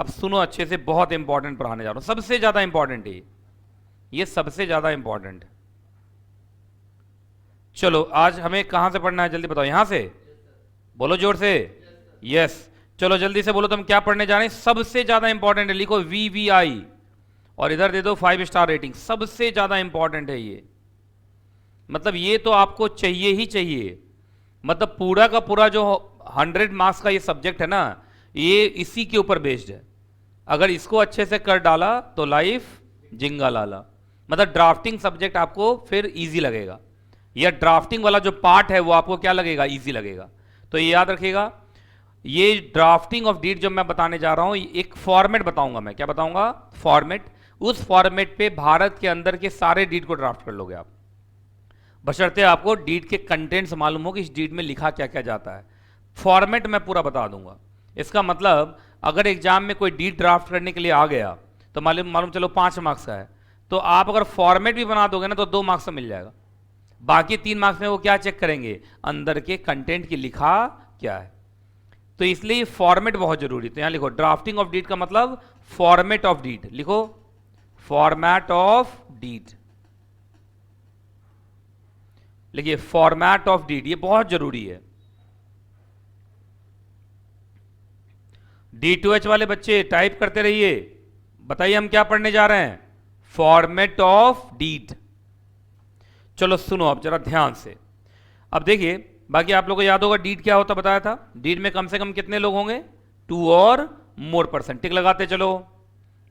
अब सुनो अच्छे से, बहुत इंपॉर्टेंट पढ़ाने जा रहा हूं, सबसे ज्यादा इंपॉर्टेंट है ये सबसे ज्यादा इंपॉर्टेंट है। चलो आज हमें कहां से पढ़ना है जल्दी बताओ, यहां से बोलो जोर से, यस। चलो जल्दी से बोलो तुम क्या पढ़ने जा रहे हैं, सबसे ज्यादा इंपॉर्टेंट है, लिखो VVI और इधर दे दो 5 स्टार रेटिंग, सबसे ज्यादा इंपॉर्टेंट है ये। मतलब ये तो आपको चाहिए ही चाहिए, मतलब पूरा का पूरा जो 100 मार्क्स का ये सब्जेक्ट है ना, ये इसी के ऊपर बेस्ड है। अगर इसको अच्छे से कर डाला तो लाइफ जिंगा लाला, मतलब ड्राफ्टिंग सब्जेक्ट आपको फिर इजी लगेगा, या ड्राफ्टिंग वाला जो पार्ट है वो आपको क्या लगेगा, इजी लगेगा। तो ये याद रखिएगा, ये ड्राफ्टिंग ऑफ डीड जो मैं बताने जा रहा हूं, एक फॉर्मेट बताऊंगा मैं, क्या बताऊंगा, फॉर्मेट। उस फॉर्मेट पे भारत के अंदर के सारे डीड को ड्राफ्ट कर लोगे आप, बशर्ते आपको डीड के कंटेंट्स मालूम हो कि इस डीड में लिखा क्या क्या जाता है। फॉर्मेट मैं पूरा बता दूंगा। इसका मतलब अगर एग्जाम में कोई डीड ड्राफ्ट करने के लिए आ गया तो मालूम मालूम चलो 5 मार्क्स का है, तो आप अगर फॉर्मेट भी बना दोगे ना तो 2 मार्क्स तो मिल जाएगा। बाकी 3 मार्क्स में वो क्या चेक करेंगे, अंदर के कंटेंट की लिखा क्या है। तो इसलिए फॉर्मेट बहुत जरूरी है। तो यहां लिखो ड्राफ्टिंग ऑफ डीड का मतलब फॉर्मेट ऑफ डीड, लिखो फॉर्मेट ऑफ डीड, लिखिए फॉर्मेट ऑफ डीड, ये बहुत जरूरी है। D2H वाले बच्चे टाइप करते रहिए, बताइए हम क्या पढ़ने जा रहे हैं, फॉर्मेट ऑफ डीड। चलो सुनो अब जरा ध्यान से, अब देखिए, बाकी आप लोगों को याद होगा डीड क्या होता बताया था, डीड में कम से कम कितने लोग होंगे, 2 और मोर पर्सन, टिक लगाते चलो।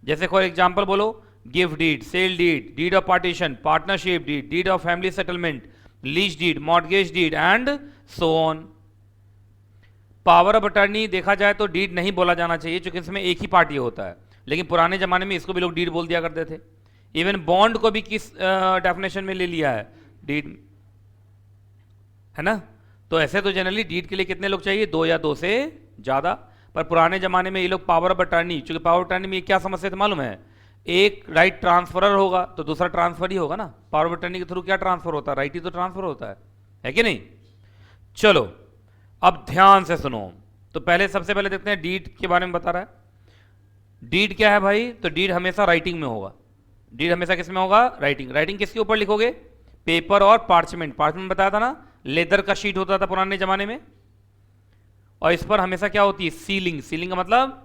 जैसे फॉर एग्जांपल बोलो, gift deed, sale deed, deed of partition, partnership deed, deed of family settlement, lease deed, mortgage deed and so on. Power of attorney देखा जाए तो डीड नहीं बोला जाना चाहिए क्योंकि इसमें एक ही पार्टी होता है, लेकिन पुराने जमाने में इसको भी लोग डीड बोल दिया करते थे। इवन बॉन्ड को भी किस डेफिनेशन में ले लिया है, डीड, है ना। तो ऐसे तो जनरली डीड के लिए कितने लोग चाहिए, 2 या 2 से ज्यादा, पर पुराने जमाने में ये लोग पावर ऑफ अटर्नी, क्योंकि पावर ऑफ अटर्नी में ये क्या समझते थे मालूम है, एक राइट ट्रांसफरर होगा तो दूसरा ट्रांसफर ही होगा ना। पावर ऑफ अटर्नी के थ्रू क्या ट्रांसफर होता है, राइट ही तो ट्रांसफर होता है कि नहीं। चलो अब ध्यान से सुनो, तो पहले सबसे पहले देखते हैं डीड के बारे में बता रहा है। डीड क्या है भाई, तो डीड हमेशा राइटिंग में होगा, डीड हमेशा किस में होगा, राइटिंग। राइटिंग किसके ऊपर लिखोगे, पेपर और पार्चमेंट। पार्चमेंट बताया था ना, लेदर का शीट होता था पुराने जमाने में, और इस पर हमेशा क्या होती है, सीलिंग। सीलिंग का मतलब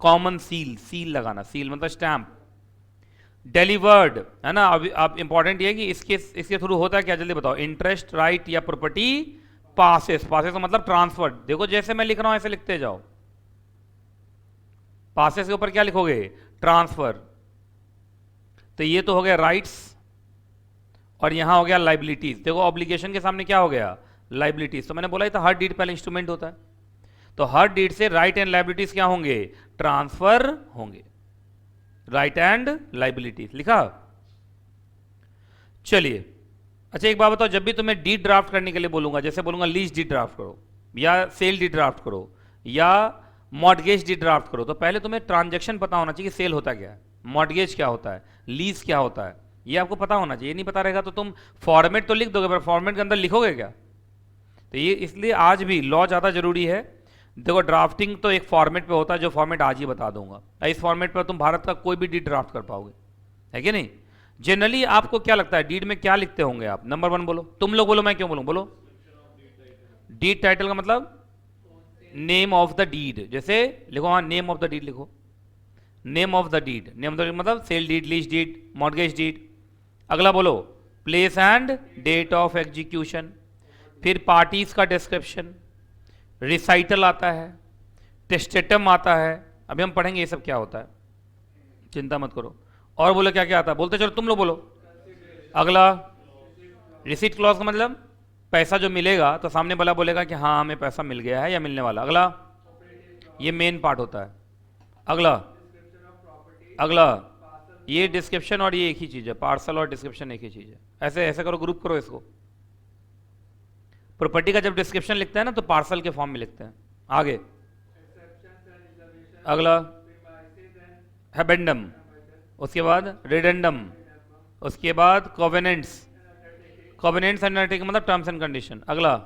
कॉमन सील, सील लगाना, सील मतलब स्टैंप। डिलीवर्ड है ना। अब इंपॉर्टेंट ये कि इसके थ्रू होता है क्या, जल्दी बताओ, इंटरेस्ट, राइट या प्रॉपर्टी पासेस। पासेस का मतलब ट्रांसफर। देखो जैसे मैं लिख रहा हूं ऐसे लिखते जाओ, पासेस के ऊपर क्या लिखोगे, ट्रांसफर। तो ये तो हो गया राइट्स, और यहां हो गया लाइबिलिटीज। देखो ऑब्लिगेशन के सामने क्या हो गया, लाइबिलिटीज। तो मैंने बोला था हर डीड पहले इंस्ट्रूमेंट होता है, तो हर डीड से राइट एंड लाइबिलिटीज क्या होंगे, ट्रांसफर होंगे, राइट एंड लाइबिलिटीज लिखा। चलिए अच्छा एक बात बताओ, जब भी तुम्हें डीड ड्राफ्ट करने के लिए बोलूंगा, जैसे बोलूंगा लीज डीड ड्राफ्ट करो, या सेल डीड ड्राफ्ट करो, या मॉर्गेज डीड ड्राफ्ट करो, तो पहले तुम्हें ट्रांजैक्शन पता होना चाहिए, सेल होता क्या है, मॉर्गेज क्या होता है, लीज क्या होता है, ये आपको पता होना चाहिए। नहीं पता रहेगा तो तुम फॉर्मेट तो लिख दोगे पर फॉर्मेट के अंदर लिखोगे क्या। तो ये इसलिए आज भी लॉ ज़्यादा जरूरी है। देखो ड्राफ्टिंग तो एक फॉर्मेट पे होता है, जो फॉर्मेट आज ही बता दूंगा। इस फॉर्मेट पर तुम भारत का कोई भी डीड ड्राफ्ट कर पाओगे, है कि नहीं। जनरली आपको क्या लगता है डीड में क्या लिखते होंगे आप, नंबर 1 बोलो, तुम लोग बोलो, मैं क्यों बोलूं, बोलो। डीड टाइटल का मतलब नेम ऑफ द डीड, जैसे लिखो, हाँ नेम ऑफ द डीड लिखो, name of the deed. Name of the deed मतलब sale deed, lease deed, mortgage deed. अगला बोलो place and date of execution. फिर पार्टीज का डिस्क्रिप्शन, रिसाइटल आता है, टेस्टेटम आता है, अभी हम पढ़ेंगे ये सब क्या होता है, चिंता मत करो। और बोलो क्या क्या आता है, बोलते चलो, तुम लोग बोलो। अगला रिसीट क्लॉज का मतलब पैसा जो मिलेगा तो सामने वाला बोलेगा कि हाँ हमें पैसा मिल गया है या मिलने वाला। अगला ये मेन पार्ट होता है। अगला अगला ये डिस्क्रिप्शन, और ये एक ही चीज है, पार्सल और डिस्क्रिप्शन एक ही चीज है। ऐसे ऐसे करो, ग्रुप करो इसको। प्रॉपर्टी का जब डिस्क्रिप्शन लिखते हैं ना तो पार्सल के फॉर्म में लिखते हैं। आगे अगला हैबेंडम, उसके बाद रिडेंडम, उसके बाद कोवेनेंट्स। कोवेनेंट्स अंडरटेकिंग मतलब टर्म्स एंड कंडीशन। अगला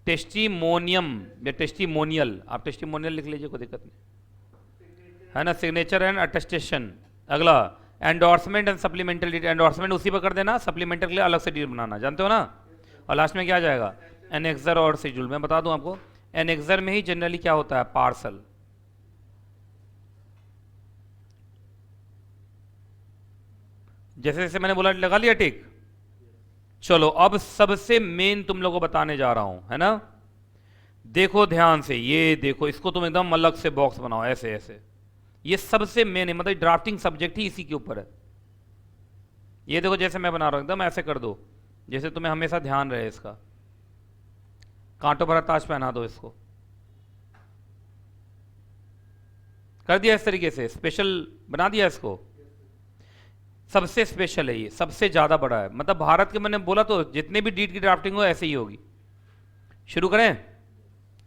टेस्टिमोनियम या टेस्टिमोनियल, आप टेस्टिमोनियल लिख लीजिए, कोई दिक्कत नहीं। है ना, सिग्नेचर एंड अटेस्टेशन। अगला endorsement and supplementary deed, endorsement उसी पर कर देना, सप्लीमेंटरी के लिए अलग से डीड बनाना, जानते हो ना। और लास्ट में क्या आ जाएगा, एनेक्सर और शेड्यूल। मैं बता दूं आपको, एनेक्सर में ही जनरली क्या होता है, पार्सल। जैसे जैसे मैंने बोला, लगा लिया टिक। चलो अब सबसे मेन तुम लोगों को बताने जा रहा हूं, है ना। देखो ध्यान से, ये देखो, इसको तुम एकदम अलग से बॉक्स बनाओ, ऐसे ऐसे। ये सबसे मेन है, मतलब ड्राफ्टिंग सब्जेक्ट ही इसी के ऊपर है। ये देखो जैसे मैं बना रहा हूं, एकदम ऐसे कर दो जैसे तुम्हें हमेशा ध्यान रहे इसका। कांटों भरा ताज पहना दो इसको, कर दिया इस तरीके से, स्पेशल बना दिया इसको। सबसे स्पेशल है ये, सबसे ज्यादा बड़ा है, मतलब भारत के, मैंने बोला तो जितने भी डीड की ड्राफ्टिंग हो ऐसे ही होगी। शुरू करें,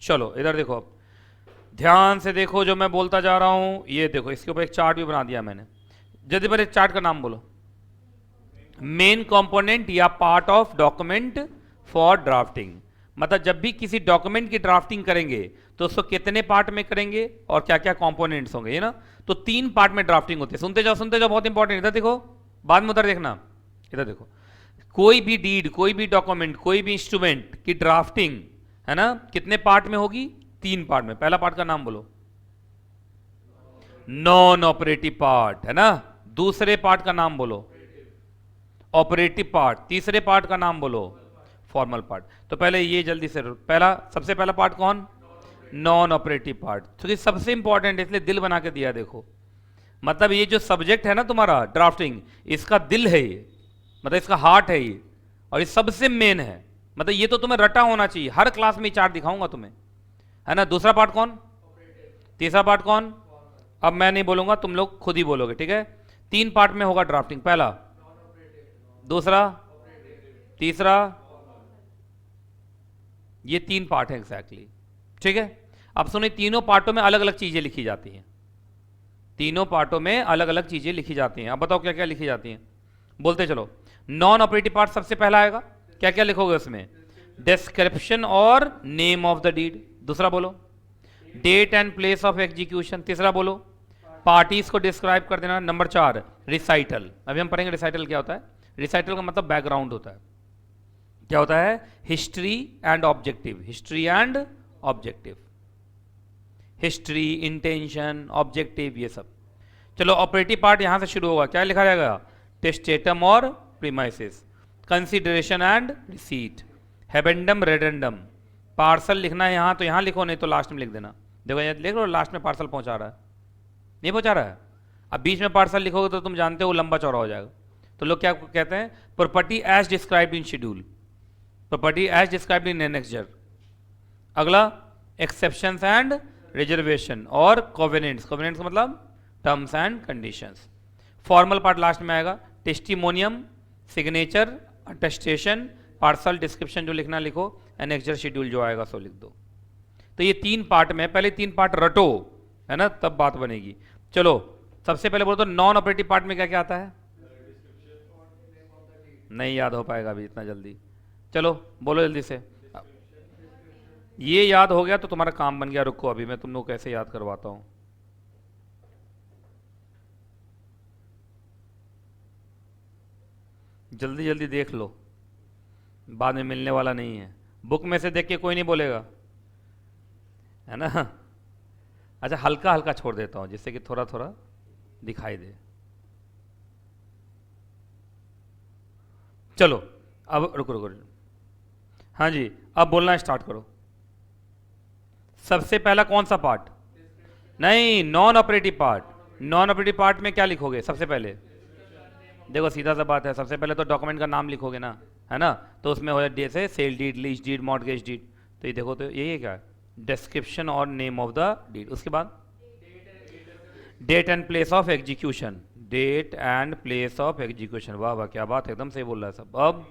चलो इधर देखो, अब ध्यान से देखो जो मैं बोलता जा रहा हूं। ये देखो, इसके ऊपर एक चार्ट भी बना दिया मैंने। जल्दी पर, एक चार्ट का नाम बोलो। मेन कंपोनेंट या part of document for drafting, मतलब जब भी किसी डॉक्यूमेंट की ड्राफ्टिंग करेंगे तो उसको कितने पार्ट में करेंगे और क्या क्या कंपोनेंट्स होंगे, ये ना। तो 3 पार्ट में ड्राफ्टिंग होती है। सुनते जाओ, बहुत इंपॉर्टेंट। इधर देखो, बाद में उधर देखना। इधर देखो, कोई भी डीड, कोई भी डॉक्यूमेंट, कोई भी इंस्ट्रूमेंट की ड्राफ्टिंग, है ना, कितने पार्ट में होगी, 3 पार्ट में। पहला पार्ट का नाम बोलो, नॉन ऑपरेटिव पार्ट, है ना। दूसरे पार्ट का नाम बोलो, ऑपरेटिव पार्ट। तीसरे पार्ट का नाम बोलो, फॉर्मल पार्ट। तो पहले ये जल्दी से, सबसे पहला पार्ट कौन, नॉन ऑपरेटिव पार्ट। तो ये सबसे इंपॉर्टेंट, इसलिए दिल बना के दिया। देखो, मतलब ये जो सब्जेक्ट है ना तुम्हारा ड्राफ्टिंग, इसका दिल है ये, मतलब इसका हार्ट है ये, और ये सबसे मेन है। मतलब ये तो तुम्हें रटा होना चाहिए, हर क्लास में चार्ट दिखाऊंगा तुम्हें, है ना। दूसरा पार्ट कौन, तीसरा पार्ट कौन, अब मैं नहीं बोलूंगा, तुम लोग खुद ही बोलोगे, ठीक है। 3 पार्ट में होगा ड्राफ्टिंग, पहला, दूसरा, तीसरा। ये 3 पार्ट है एग्जैक्टली, ठीक है। अब सुनिए, तीनों पार्टों में अलग अलग चीजें लिखी जाती हैं। तीनों पार्टों में अलग अलग चीजें लिखी जाती हैं। अब बताओ क्या क्या लिखी जाती हैं, बोलते चलो। नॉन ऑपरेटिव पार्ट सबसे पहला आएगा, क्या क्या लिखोगे उसमें, डिस्क्रिप्शन और नेम ऑफ द डीड। दूसरा बोलो, date and place of execution. तीसरा बोलो, पार्टीज को डिस्क्राइब कर देना। Number 4, recital. अभी हम पढ़ेंगे रिसाइटल क्या होता है। रिसाइटल का मतलब बैकग्राउंड होता है। क्या होता है, history and objective, history and objective, history, intention, objective, ये सब। चलो ऑपरेटिव पार्ट यहां से शुरू होगा, क्या लिखा जाएगा, टेस्टेटम और premises, consideration and receipt, habendum reddendum. Parcel लिखना है यहां तो यहां लिखो, नहीं तो लास्ट में लिख देना। देखो ये लिख लो, लास्ट में पार्सल पहुंचा रहा है, नहीं पहुंचा रहा है। अब बीच में पार्सल लिखोगे तो तुम जानते हो लंबा चौड़ा हो जाएगा। तो लोग क्या कहते हैं, property as described in schedule, property as described in annexure. अगला, एक्सेप्शंस एंड रिजर्वेशन और कोवेनेंट्स। कोवेनेंट्स का मतलब terms and conditions. Formal part last में आएगा, testimonium, signature, attestation, parcel description जो लिखना लिखो, एनेक्सर शेड्यूल जो आएगा सो लिख दो। तो ये 3 पार्ट में, पहले 3 पार्ट रटो, है ना, तब बात बनेगी। चलो सबसे पहले बोलो तो नॉन ऑपरेटिव पार्ट में क्या क्या आता है, नहीं याद हो पाएगा अभी इतना जल्दी। चलो बोलो जल्दी से। ये याद हो गया तो तुम्हारा काम बन गया। रुको अभी मैं तुम लोग कैसे याद करवाता हूं। जल्दी जल्दी देख लो, बाद में मिलने वाला नहीं है। बुक में से देख के कोई नहीं बोलेगा, है ना। अच्छा हल्का हल्का छोड़ देता हूं जिससे कि थोड़ा थोड़ा दिखाई दे। चलो अब रुको रुको, हाँ जी अब बोलना स्टार्ट करो। सबसे पहला कौन सा पार्ट, नहीं non operative part. Non operative part में क्या लिखोगे सबसे पहले, देखो सीधा सा बात है, सबसे पहले तो डॉक्यूमेंट का नाम लिखोगे ना, है ना। तो उसमें हो जाए जैसे sale deed, lease deed, mortgage deed. तो ये देखो तो ये क्या है, डिस्क्रिप्शन और नेम ऑफ द डीड। उसके बाद date and place of execution, date and place of execution. वाह वाह क्या बात है, एकदम सही बोल रहा है सब। अब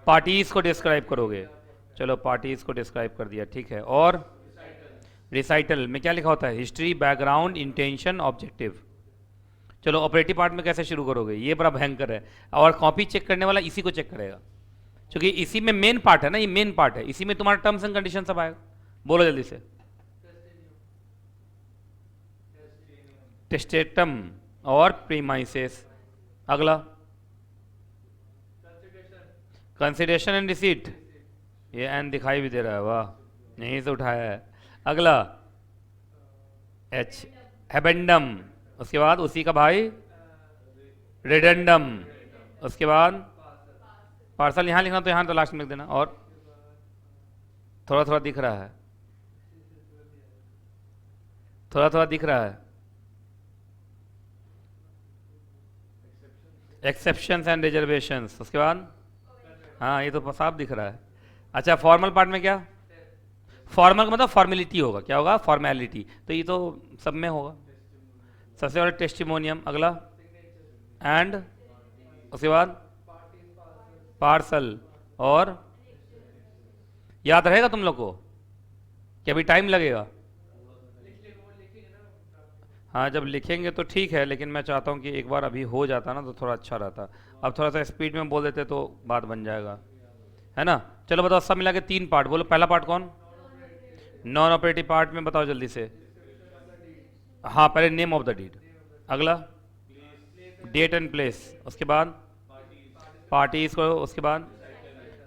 पार्टीज को डिस्क्राइब करोगे, चलो पार्टीज को डिस्क्राइब कर दिया, ठीक है। और रिसाइटल में क्या लिखा होता है, हिस्ट्री, बैकग्राउंड, इंटेंशन, ऑब्जेक्टिव। चलो ऑपरेटिव पार्ट में कैसे शुरू करोगे, ये बड़ा भयंकर है, और कॉपी चेक करने वाला इसी को चेक करेगा, क्योंकि इसी में मेन पार्ट है ना, ये मेन पार्ट है, इसी में तुम्हारा टर्म्स एंड कंडीशन सब आएगा। बोलो जल्दी से, टेस्टेटम और प्रीमाइसेस। अगला कंसिडरेशन एंड रिसीट, ये एन दिखाई भी दे रहा है, वाह यहीं से उठाया है। अगला एच, हेबेंडम, उसके बाद उसी का भाई रेडेंडम, उसके बाद पार्सल, यहाँ लिखना तो यहाँ तो लास्ट में लिख देना। और थोड़ा थोड़ा दिख रहा है, थोड़ा थोड़ा दिख रहा है, एक्सेप्शंस एंड रिजर्वेशंस, उसके बाद हाँ ये तो साफ दिख रहा है। अच्छा फॉर्मल पार्ट में क्या, फॉर्मल का मतलब फॉर्मेलिटी होगा, क्या होगा, फॉर्मेलिटी, तो ये तो सब में होगा। सबसे पहले टेस्टिमोनियम, अगला एंड, उसके बाद पार्सल, और याद रहेगा तुम लोग को कि अभी टाइम लगेगा? हाँ जब लिखेंगे तो ठीक है, लेकिन मैं चाहता हूँ कि एक बार अभी हो जाता ना तो थोड़ा अच्छा रहता। अब थोड़ा सा स्पीड में बोल देते तो बात बन जाएगा, है ना। चलो बताओ सब मिला के 3 पार्ट बोलो। पहला पार्ट कौन, नॉन ऑपरेटिव पार्ट में बताओ जल्दी से। हाँ पहले नेम ऑफ द डीड, अगला डेट एंड प्लेस, उसके बाद पार्टीज को, उसके बाद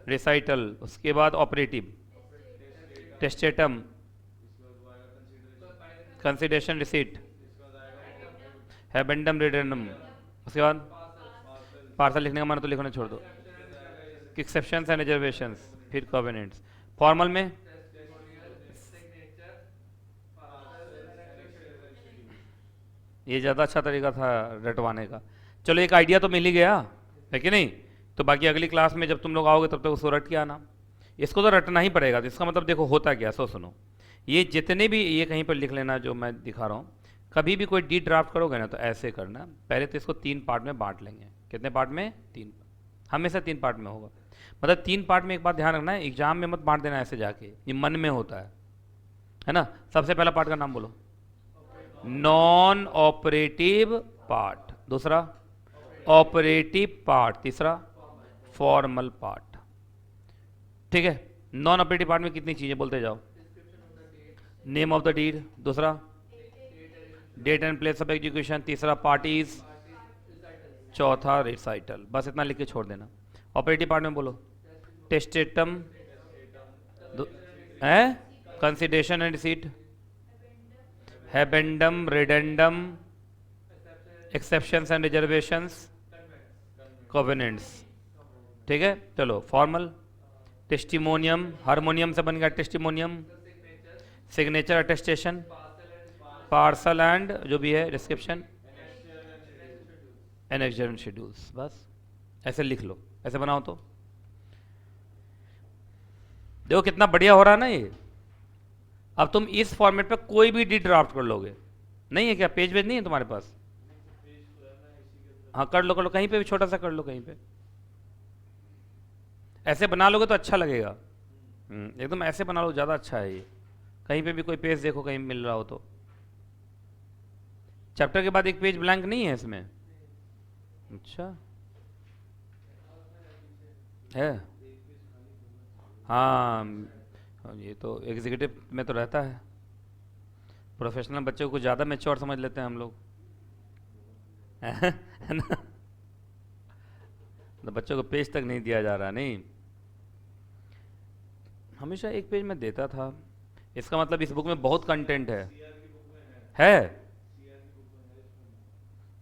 रिसाइटल, उसके बाद ऑपरेटिव, टेस्टेटम, कंसिडरेशन रिसीट, हेबेंडम रेडेंडम, उसके बाद पार्सल। लिखने का मन तो लिखने छोड़ दो, एक्सेप्शंस एंड रिजर्वेशंस, फिर कॉवेनेंट्स। फॉर्मल में ये ज़्यादा अच्छा तरीका था रटवाने का। चलो एक आइडिया तो मिल ही गया है कि नहीं। तो बाकी अगली क्लास में जब तुम लोग आओगे तब तक उसको रट के आना। इसको तो रटना ही पड़ेगा। तो इसका मतलब देखो होता क्या, सो सुनो, ये जितने भी, ये कहीं पर लिख लेना जो मैं दिखा रहा हूँ। कभी भी कोई डी ड्राफ्ट करोगे ना तो ऐसे करना, पहले तो इसको 3 पार्ट में बांट लेंगे। कितने पार्ट में, 3, हमेशा 3 पार्ट में होगा। मतलब 3 पार्ट में एक बात ध्यान रखना है, एग्जाम में मत बांट देना ऐसे जाके, ये मन में होता है ना। सबसे पहला पार्ट का नाम बोलो, नॉन ऑपरेटिव पार्ट, दूसरा ऑपरेटिव पार्ट, तीसरा फॉर्मल पार्ट। ठीक है, नॉन ऑपरेटिव पार्ट में कितनी चीजें बोलते जाओ, नेम ऑफ द डीड, दूसरा date and place of execution, तीसरा पार्टीज, चौथा रिसाइटल। बस इतना लिख के छोड़ देना। ऑपरेटिव पार्ट में बोलो, टेस्टेटम है, consideration and receipt, habendum reddendum, exceptions and reservations, covenants. ठीक है, चलो फॉर्मल, टेस्टिमोनियम, हारमोनियम से बन गया testimonium, signature attestation, parcel and जो भी है डिस्क्रिप्शन, एनेक्सचर एंड शेड्यूल्स। बस ऐसे लिख लो, ऐसे बनाओ। तो देखो कितना बढ़िया हो रहा है ना ये। अब तुम इस फॉर्मेट पे कोई भी डी ड्राफ्ट कर लोगे। नहीं है क्या, पेज वेज नहीं है तुम्हारे पास? हाँ कर लो, कर लो, कहीं पे भी छोटा सा कर लो, कहीं पे ऐसे बना लोगे तो अच्छा लगेगा। एकदम ऐसे बना लो, ज़्यादा अच्छा है ये। कहीं पे भी कोई पेज देखो कहीं मिल रहा हो तो। चैप्टर के बाद एक पेज ब्लैंक नहीं है इसमें? अच्छा है, हाँ ये तो एग्जीक्यूटिव में तो रहता है। प्रोफेशनल बच्चों को ज़्यादा मैच्योर समझ लेते हैं हम लोग, है ना। तो बच्चों को पेज तक नहीं दिया जा रहा, नहीं, हमेशा एक पेज में देता था। इसका मतलब इस बुक में बहुत कंटेंट है?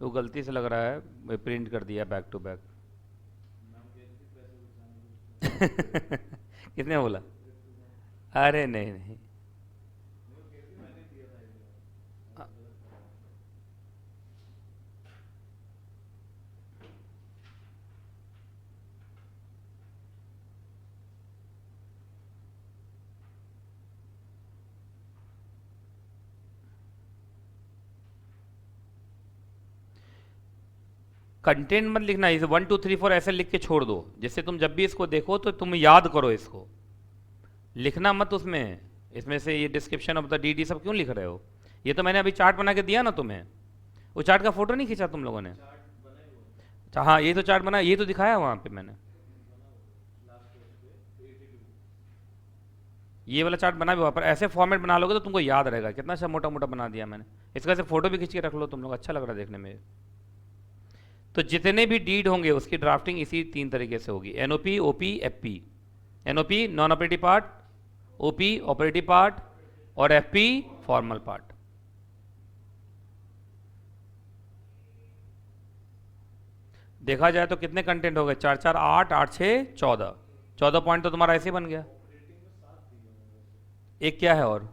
तो गलती से लग रहा है प्रिंट कर दिया बैक टू बैक। कितने बोला? अरे नहीं नहीं, कंटेंट मत लिखना, इसे 1 2 3 4 ऐसे लिख के छोड़ दो, जिससे तुम जब भी इसको देखो तो तुम याद करो इसको। लिखना मत उसमें, इसमें से ये डिस्क्रिप्शन ऑफ द डीडी सब क्यों लिख रहे हो? ये तो मैंने अभी चार्ट बना के दिया ना तुम्हें, वो चार्ट का फोटो नहीं खींचा तुम लोगों ने? अच्छा हाँ, ये तो चार्ट बना, ये तो दिखाया वहाँ पे मैंने। ये वाला चार्ट बना भी हुआ, पर ऐसे फॉर्मेट बना लोगे तो तुमको याद रहेगा। कितना अच्छा मोटा मोटा बना दिया मैंने। इसका से फोटो भी खींच के रख लो तुम लोग, अच्छा लग रहा है देखने में। तो जितने भी डीड होंगे उसकी ड्राफ्टिंग इसी 3 तरीके से होगी, NOP, OP, FP. NOP non operative part, OP operative part, और एफपी फॉर्मल पार्ट। देखा जाए तो कितने कंटेंट हो गए, 4 4 8 8 6 14। 14 पॉइंट तो तुम्हारा ऐसे बन गया। एक क्या है और,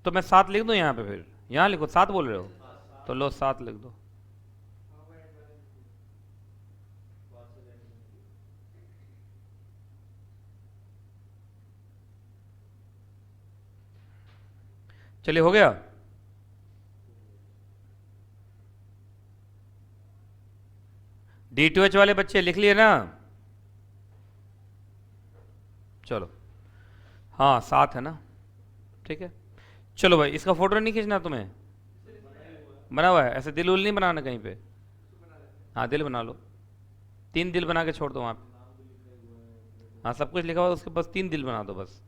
तो मैं 7 लिख दूं यहाँ पे, फिर यहाँ लिखो 7 बोल रहे हो, तो लो 7 लिख दो। चलिए हो गया। D2H वाले बच्चे लिख लिए ना? चलो हाँ 7 है ना, ठीक है। चलो भाई इसका फोटो नहीं खींचना तुम्हें, बना हुआ है ऐसे, दिल उल नहीं बनाना कहीं पे। हाँ दिल बना लो, 3 दिल बना के छोड़ दो वहाँ पे। हाँ सब कुछ लिखा हुआ उसके बस 3 दिल बना दो बस,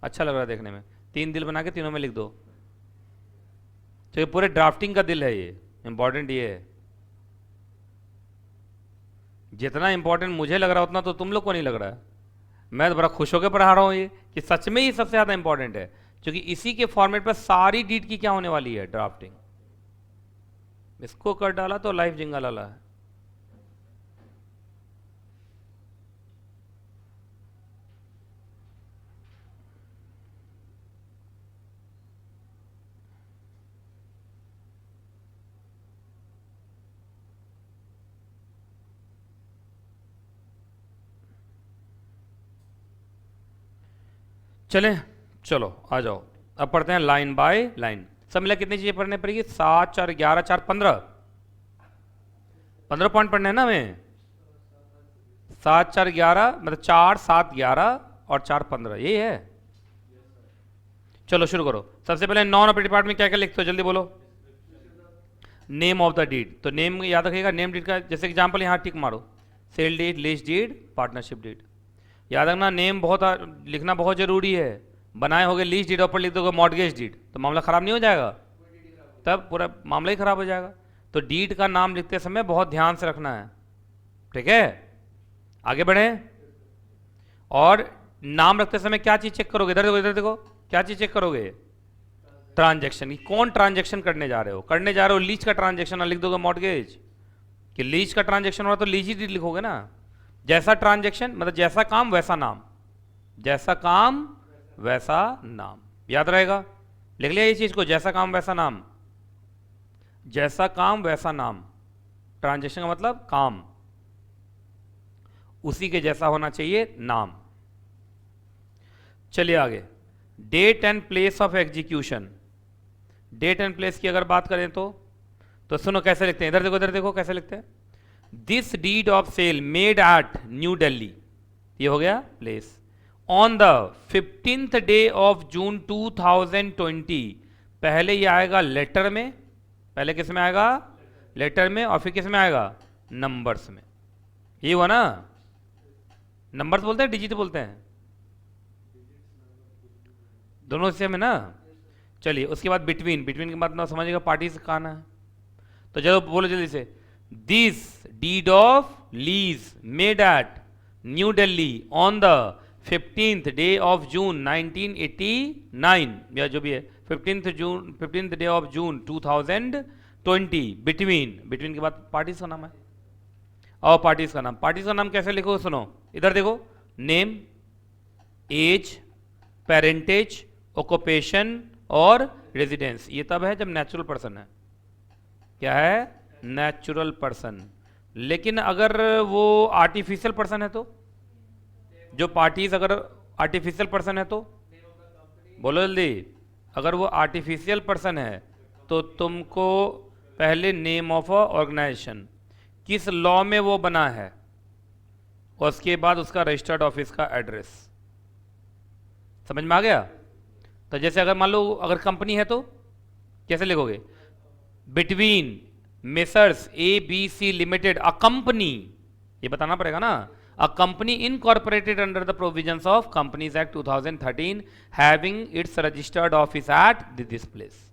अच्छा लग रहा है देखने में। 3 दिल बना के तीनों में लिख दो। तो ये पूरे ड्राफ्टिंग का दिल है, ये इंपॉर्टेंट ये है। जितना इंपॉर्टेंट मुझे लग रहा है उतना तो तुम लोग को नहीं लग रहा है। मैं तो बड़ा खुश होकर पढ़ा रहा हूँ ये, कि सच में ही सबसे ज़्यादा इंपॉर्टेंट है, क्योंकि इसी के फॉर्मेट पर सारी डीट की क्या होने वाली है, ड्राफ्टिंग। इसको कर डाला तो लाइफ जिंगा लाला है। चलें, चलो आ जाओ अब पढ़ते हैं लाइन बाय लाइन। सब मिला कितनी चीजें पढ़ने पड़ेगी, 7 4 11 4 15। 15 पॉइंट पढ़ने हैं ना हमें। 7 4 11 मतलब 4 7 11 और 4 15, यही है। चलो शुरू करो। सबसे पहले नॉन ऑपरेटिव पार्ट में क्या क्या लिखते हो, जल्दी बोलो। नेम ऑफ द डीड, तो नेम याद रखिएगा, नेम डीड का जैसे एग्जांपल यहाँ टिक मारो, sale deed, lease deed, partnership deed. याद रखना नेम बहुत लिखना बहुत जरूरी है। बनाए होगे लीज डीड ऊपर लिख दोगे मॉर्गेज डीड, तो मामला खराब नहीं हो जाएगा, तब पूरा मामला ही खराब हो जाएगा। तो डीड का नाम लिखते समय बहुत ध्यान से रखना है, ठीक है। आगे बढ़े, और नाम रखते समय क्या चीज चेक करोगे, इधर देखो इधर देखो, क्या चीज चेक करोगे, ट्रांजेक्शन की, कौन ट्रांजेक्शन करने जा रहे हो, लीज का ट्रांजेक्शन, लिख दोगे मॉर्गेज, कि लीज का ट्रांजेक्शन हो रहा तो लीज ही डीड लिखोगे ना। जैसा ट्रांजेक्शन मतलब जैसा काम वैसा नाम, जैसा काम वैसा नाम, याद रहेगा। लिख लिया ये चीज को, जैसा काम वैसा नाम, जैसा काम वैसा नाम। ट्रांजेक्शन का मतलब काम, उसी के जैसा होना चाहिए नाम। चलिए आगे, date and place of execution. Date and place की अगर बात करें तो सुनो कैसे लिखते हैं, इधर देखो कैसे लिखते हैं। This deed of sale made at New Delhi, ये हो गया place, on the 15th day of June 2020। पहले ये आएगा लेटर में, पहले किस में आएगा, लेटर में, और फिर किस में आएगा, नंबर्स में। ये हुआ ना, नंबर्स बोलते हैं डिजिट बोलते हैं, दोनों हिस्से में ना। चलिए उसके बाद बिटवीन, बिटवीन के बाद ना समझिएगा पार्टी से कहना है, तो चलो बोलो जल्दी से। This deed of lease made at New Delhi on the 15th day of June 1989, या जो भी है, 15th day of June 2020, between, between के बाद पार्टीज का नाम है, और पार्टीज का नाम, पार्टीज का नाम कैसे लिखो सुनो, इधर देखो, नेम, एज, पेरेंटेज, ऑक्यूपेशन और रेजिडेंस। ये तब है जब नेचुरल पर्सन है, क्या है, नेचुरल पर्सन। लेकिन अगर वो आर्टिफिशियल पर्सन है तो, जो पार्टीज अगर आर्टिफिशियल पर्सन है तो, बोलो जल्दी, अगर वो आर्टिफिशियल पर्सन है तो तुमको पहले नेम ऑफ ऑर्गेनाइजेशन, किस लॉ में वो बना है, और उसके बाद उसका रजिस्टर्ड ऑफिस का एड्रेस। समझ में आ गया। तो जैसे अगर मान लो अगर कंपनी है तो कैसे लिखोगे? Between messrs A B C limited a company, ये बताना पड़ेगा ना, a company incorporated under the provisions of companies act 2013 having its registered office at this place.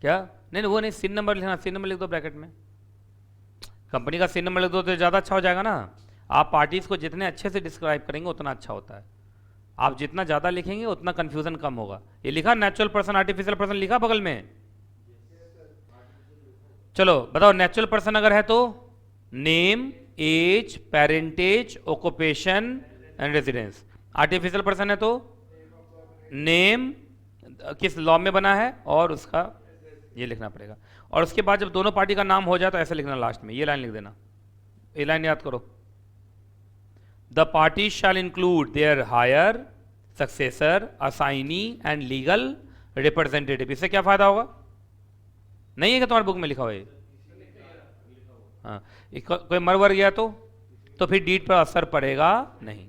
क्या? नहीं वो नहीं, सिन नंबर लिखना, सिन नंबर लिख दो ब्रैकेट में, कंपनी का सिन नंबर लिख दो तो ज़्यादा अच्छा हो जाएगा ना। आप पार्टीज को जितने अच्छे से डिस्क्राइब करेंगे उतना अच्छा होता है, आप जितना ज़्यादा लिखेंगे उतना कंफ्यूजन कम होगा। ये लिखा नेचुरल पर्सन आर्टिफिशियल पर्सन लिखा बगल में? चलो बताओ, नेचुरल पर्सन अगर है तो name, age, parentage, occupation and residence. Artificial person है तो नेम, किस लॉ में बना है, और उसका ये लिखना पड़ेगा। और उसके बाद जब दोनों पार्टी का नाम हो जाए तो ऐसे लिखना लास्ट में, ये लाइन लिख देना, ये लाइन याद करो। The party shall include their heir, successor, assignee and legal representative. इससे क्या फायदा होगा? नहीं है कि तुम्हारे बुक में लिखा हुआ है? हाँ, कोई मर वर गया तो फिर डीड पर असर पड़ेगा नहीं।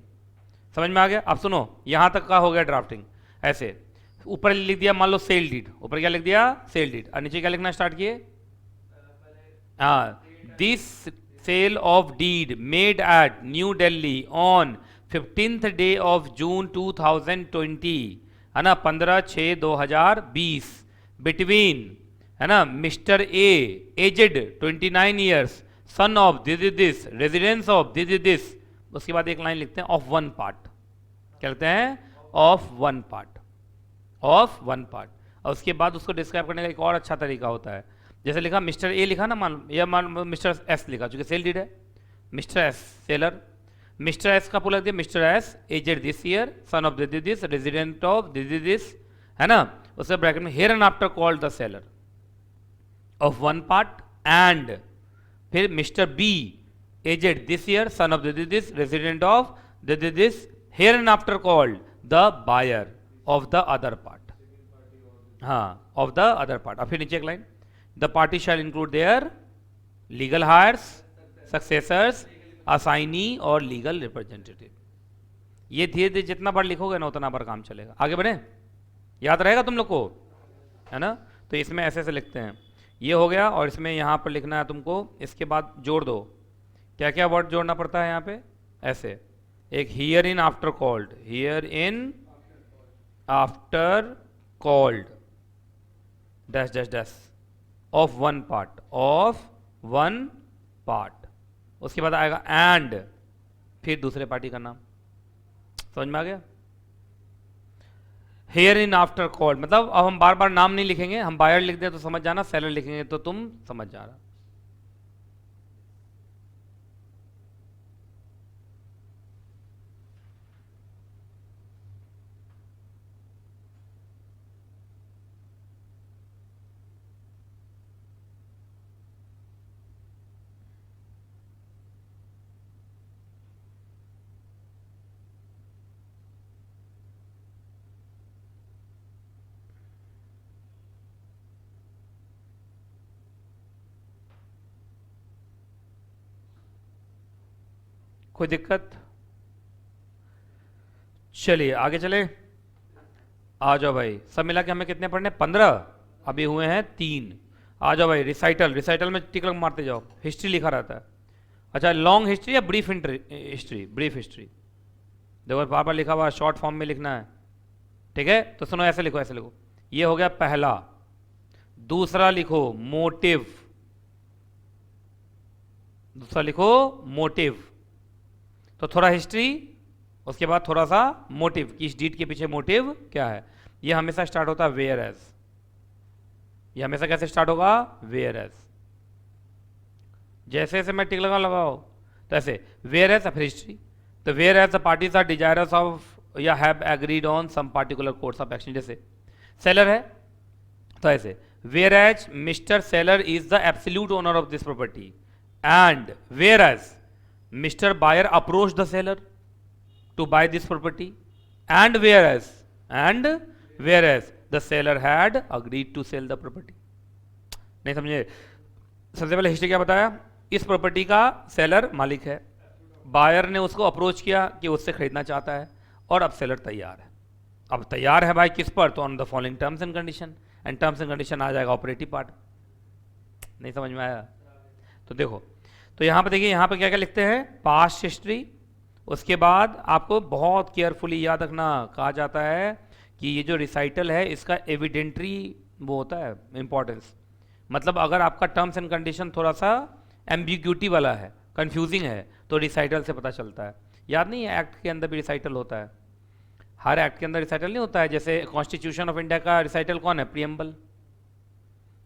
समझ में आ गया? अब सुनो, यहां तक का हो गया ड्राफ्टिंग। ऐसे ऊपर लिख दिया मान लो सेल डीड, ऊपर क्या लिख दिया? Sale deed. और नीचे क्या लिखना स्टार्ट किए? हाँ, this sale of deed made at New Delhi on 15th day of June 2020, है ना, 15/6/2020 बिटवीन, है ना, mister A aged 29 years, son of this, residence of this. उसके बाद एक लाइन लिखते हैं ऑफ वन पार्ट। क्या लिखते हैं? Of one part, of one part. और उसके बाद उसको डिस्क्राइब करने का एक और अच्छा तरीका होता है। जैसे लिखा मिस्टर ए लिखा ना, मान मिस्टर एस लिखा, चूंकि सेल डीड है, mister S seller, mister S का पूरा दिया, mister S aged this year, son of this, resident of this, है ना। उसके ब्रैकेट में here and after called the seller of one part, and फिर mister B aged this year, son of this, resident of this, here and after called the buyer of the other part. हाँ, of the other part. और फिर नीचे एक line, the party shall include their legal heirs, successors, assignee और legal representative. ये धीरे धीरे जितना बार लिखोगे ना उतना बार काम चलेगा। आगे बढ़े, याद रहेगा तुम लोग को, है ना। तो इसमें ऐसे ऐसे लिखते हैं, ये हो गया। और इसमें यहाँ पर लिखना है तुमको, इसके बाद जोड़ दो। क्या क्या वर्ड जोड़ना पड़ता है यहाँ पे? ऐसे एक here in after called, here in after called dash dash dash of one part, of one part. उसके बाद आएगा एंड, फिर दूसरे पार्टी का नाम। समझ में आ गया? हियर इन आफ्टर कॉल्ड मतलब अब हम बार बार नाम नहीं लिखेंगे, हम बायर लिख दे तो समझ जाना, सेलर लिखेंगे तो तुम समझ जा रहा। कोई दिक्कत? चलिए आगे चले, आ जाओ भाई। सब मिला के हमें कितने पढ़ने? 15, अभी हुए हैं 3। आ जाओ भाई। रिसाइटल, रिसाइटल में टिक लग मारते जाओ। हिस्ट्री लिखा रहता है। अच्छा, लॉन्ग हिस्ट्री या ब्रीफ हिस्ट्री? Brief history. देखो बार बार लिखा हुआ, शॉर्ट फॉर्म में लिखना है, ठीक है। तो सुनो, ऐसे लिखो, ऐसे लिखो। ये हो गया पहला। दूसरा लिखो मोटिव, दूसरा लिखो मोटिव। तो थोड़ा हिस्ट्री, उसके बाद थोड़ा सा मोटिव, कि इस डीड के पीछे मोटिव क्या है। ये हमेशा स्टार्ट होता है वेयर एज। ये हमेशा कैसे स्टार्ट होगा? Whereas. जैसे जैसे मैं टिक लगाओ तो ऐसे वेयर एज, फिर हिस्ट्री। तो whereas the parties are desirous of या have agreed on some particular course of action. जैसे सेलर है तो ऐसे whereas mister seller is the absolute owner of this property, and whereas Mr. Buyer approached the seller to buy this property, and whereas the seller had agreed to sell the property. नहीं समझे? सबसे पहले history क्या बताया? इस property का seller मालिक है, बायर ने उसको अप्रोच किया कि उससे खरीदना चाहता है, और अब सेलर तैयार है। अब तैयार है भाई किस पर, तो on the following terms and condition, and terms and condition आ जाएगा ऑपरेटिव पार्ट। नहीं समझ में आया? तो देखो, तो यहाँ पे देखिए, यहाँ पे क्या क्या लिखते हैं, पास्ट हिस्ट्री। उसके बाद आपको बहुत केयरफुली याद रखना, कहा जाता है कि ये जो रिसाइटल है इसका एविडेंटरी वो होता है इंपॉर्टेंस। मतलब अगर आपका टर्म्स एंड कंडीशन थोड़ा सा एम्बिग्यूटी वाला है, कंफ्यूजिंग है, तो रिसाइटल से पता चलता है। याद नहीं है एक्ट के अंदर भी रिसाइटल होता है, हर एक्ट के अंदर रिसाइटल नहीं होता है। जैसे कॉन्स्टिट्यूशन ऑफ इंडिया का रिसाइटल कौन है, प्रियम्बल।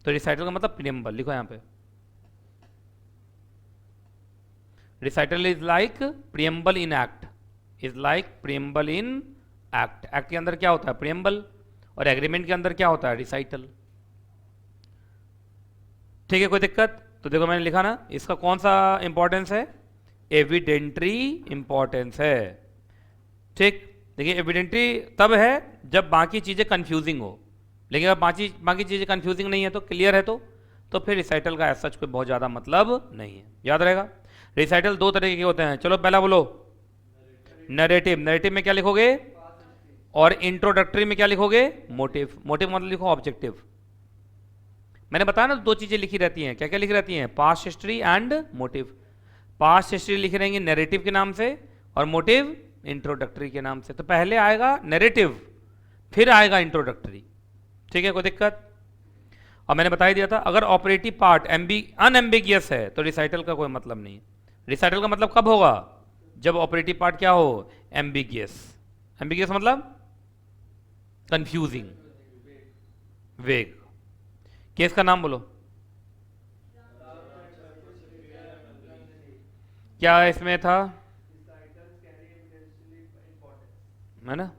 तो रिसाइटल का मतलब प्रियम्बल, लिखो यहाँ पे, recital is like preamble in act, is like preamble in act. Act के अंदर क्या होता है, प्रियम्बल, और एग्रीमेंट के अंदर क्या होता है, रिसाइटल। ठीक है, कोई दिक्कत? तो देखो मैंने लिखा ना, इसका कौन सा इंपॉर्टेंस है, एविडेंटरी इंपॉर्टेंस है। ठीक, देखिए एविडेंटरी तब है जब बाकी चीजें कंफ्यूजिंग हो, लेकिन अगर बाकी चीजें कंफ्यूजिंग नहीं है तो क्लियर है, तो फिर रिसाइटल का ऐसा कोई बहुत ज्यादा मतलब नहीं है, याद रहेगा। रिसाइटल दो तरीके के होते हैं, चलो पहला बोलो, नरेटिव। नरेटिव में क्या लिखोगे, और इंट्रोडक्टरी में क्या लिखोगे, मोटिव। मोटिव मतलब लिखो ऑब्जेक्टिव। मैंने बताया ना, दो चीजें लिखी रहती हैं, क्या क्या लिखी रहती हैं, past history and motive. Past history लिखी रहेंगी नैरेटिव के नाम से, और मोटिव इंट्रोडक्टरी के नाम से। तो पहले आएगा नैरेटिव, फिर आएगा इंट्रोडक्टरी। ठीक है, कोई दिक्कत? और मैंने बता ही दिया था, अगर ऑपरेटिव पार्ट अनएम्बिगियस है तो रिसाइटल का कोई मतलब नहीं है। रिसाइटल का मतलब कब होगा, जब ऑपरेटिव पार्ट क्या हो, एम्बिगियस। एम्बिगियस मतलब कंफ्यूजिंग, वेग। केस का नाम बोलो, क्या इसमें था, है ना।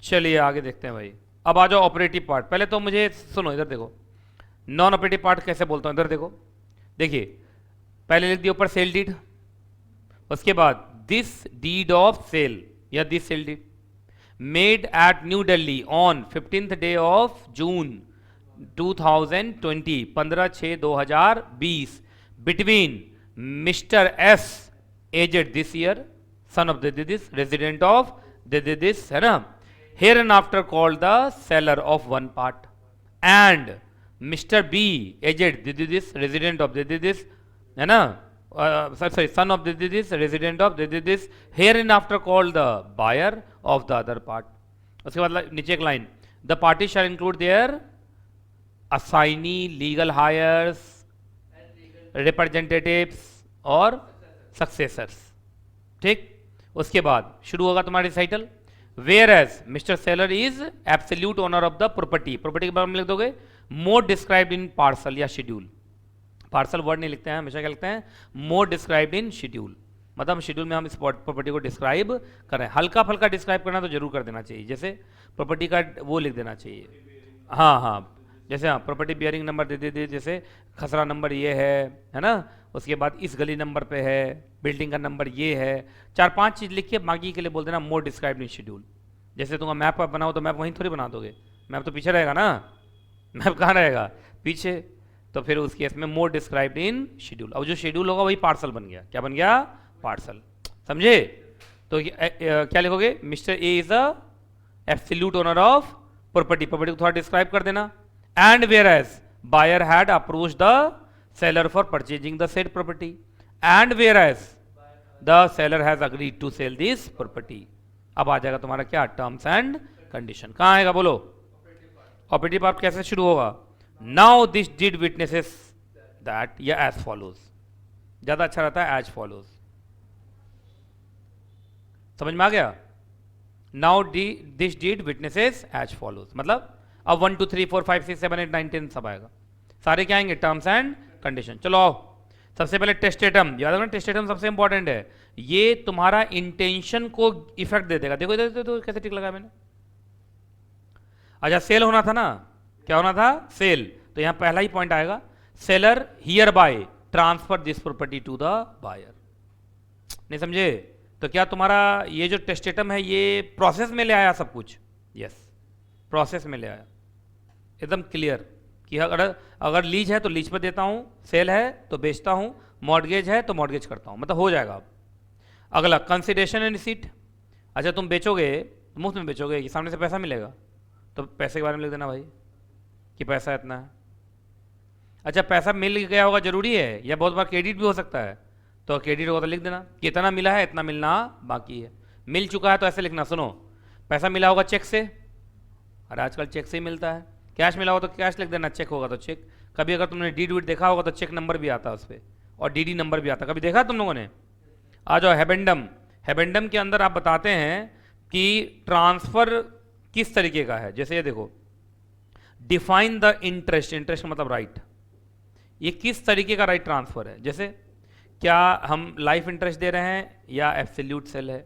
चलिए आगे देखते हैं भाई। अब आ जाओ ऑपरेटिव पार्ट। पहले तो मुझे सुनो, इधर देखो, नॉन ऑपरेटिव पार्ट कैसे बोलता हूं, इधर देखो। देखिए पहले लिख दिया ऊपर सेल डीड, उसके बाद दिस डीड ऑफ सेल या this sale deed made at New Delhi on 15th day of June 2020, 15/6/2020 between mister S aged this year, son of this, resident of this, है ना, here and after called the seller of one part, एंड mister B aged this, resident of this, है ना, sorry, son of this, resident of this, hereinafter called the buyer of the other part. उसके बाद नीचे एक line, the party shall include their assignee, legal hires, representatives और successors. ठीक, उसके बाद शुरू होगा तुम्हारा recital. Whereas Mr. Seller is absolute owner of the property, property के बारे में लिख दोगे more described in parcel या schedule। पार्सल वर्ड नहीं लिखते हैं, हमेशा क्या लिखते हैं, मोर डिस्क्राइब्ड इन शेड्यूल। मतलब शेड्यूल में हम इस प्रॉपर्टी को डिस्क्राइब कर रहे हैं। हल्का फल्का डिस्क्राइब करना तो जरूर कर देना चाहिए, जैसे प्रॉपर्टी का वो लिख देना चाहिए, हाँ, जैसे हाँ प्रॉपर्टी बियरिंग नंबर दे दे, जैसे खसरा नंबर ये है ना, उसके बाद इस गली नंबर पे है, बिल्डिंग का नंबर ये है, 4-5 चीज़ लिख के बाकी के लिए बोल देना मोर डिस्क्राइब्ड इन शेड्यूल। जैसे तुम मैप बनाओ तो मैप वहीं थोड़ी बना दोगे, मैप तो पीछे रहेगा ना, मैप कहाँ रहेगा, पीछे। तो फिर उस केस में मोर डिस्क्राइब्ड इन शेड्यूल। अब जो शेड्यूल होगा वही पार्सल बन गया, क्या बन गया, पार्सल। समझे? तो क्या लिखोगे, mister A is a absolute owner of property, property को थोड़ा डिस्क्राइब कर देना। And whereas buyer had approached the seller for purchasing the said property, and whereas the seller has agreed to sell this property. अब आ जाएगा तुम्हारा क्या, terms and condition. कहां आएगा बोलो, ऑपरेटिव पार्ट कैसे शुरू होगा, now this deed witnesses that, या एज फॉलोज, ज्यादा अच्छा रहता है एज फॉलोज। समझ में आ गया, now this deed witnesses as follows, मतलब अब 1 2 3 4 5 6 7 8 9 10 सब आएगा, सारे क्या आएंगे, टर्म्स एंड कंडीशन। चलो आओ, सबसे पहले टेस्टेटम, याद रखना टेस्टेटम सबसे इंपॉर्टेंट है, ये तुम्हारा इंटेंशन को इफेक्ट दे देगा। देखो इधर तो कैसे टिक लगाया मैंने। अच्छा सेल होना था ना, क्या होना था, सेल। तो यहां पहला ही पॉइंट आएगा, seller hereby transfer this property to the buyer. नहीं समझे? तो क्या तुम्हारा ये जो टेस्टेटम है ये प्रोसेस में ले आया सब कुछ, यस प्रोसेस में ले आया, एकदम क्लियर कि अगर लीज है तो लीज पर देता हूं, सेल है तो बेचता हूं, मॉर्गेज है तो मॉर्गेज करता हूं, मतलब हो जाएगा। अब अगला कंसिडरेशन एंड रिसीट। अच्छा तुम बेचोगे मुफ्त में बेचोगे कि सामने से पैसा मिलेगा? तो पैसे के बारे में लिख देना भाई कि पैसा इतना है। अच्छा, पैसा मिल गया होगा जरूरी है या बहुत बार क्रेडिट भी हो सकता है? तो क्रेडिट होगा तो लिख देना कितना मिला है, इतना मिलना बाकी है। मिल चुका है तो ऐसे लिखना, सुनो, पैसा मिला होगा चेक से, और आजकल चेक से ही मिलता है। कैश मिला होगा तो कैश लिख देना, चेक होगा तो चेक। कभी अगर तुमने डी वीड देखा होगा तो चेक नंबर भी आता है उस पर, और डी नंबर भी आता है, कभी देखा तुम लोगों ने? आ जाओ हेबेंडम। हेबेंडम के अंदर आप बताते हैं कि ट्रांसफर किस तरीके का है। जैसे ये देखो, डिफाइन द इंटरेस्ट, इंटरेस्ट का मतलब राइट, ये किस तरीके का राइट ट्रांसफर है। जैसे क्या हम लाइफ इंटरेस्ट दे रहे हैं या एब्सोल्यूट सेल है,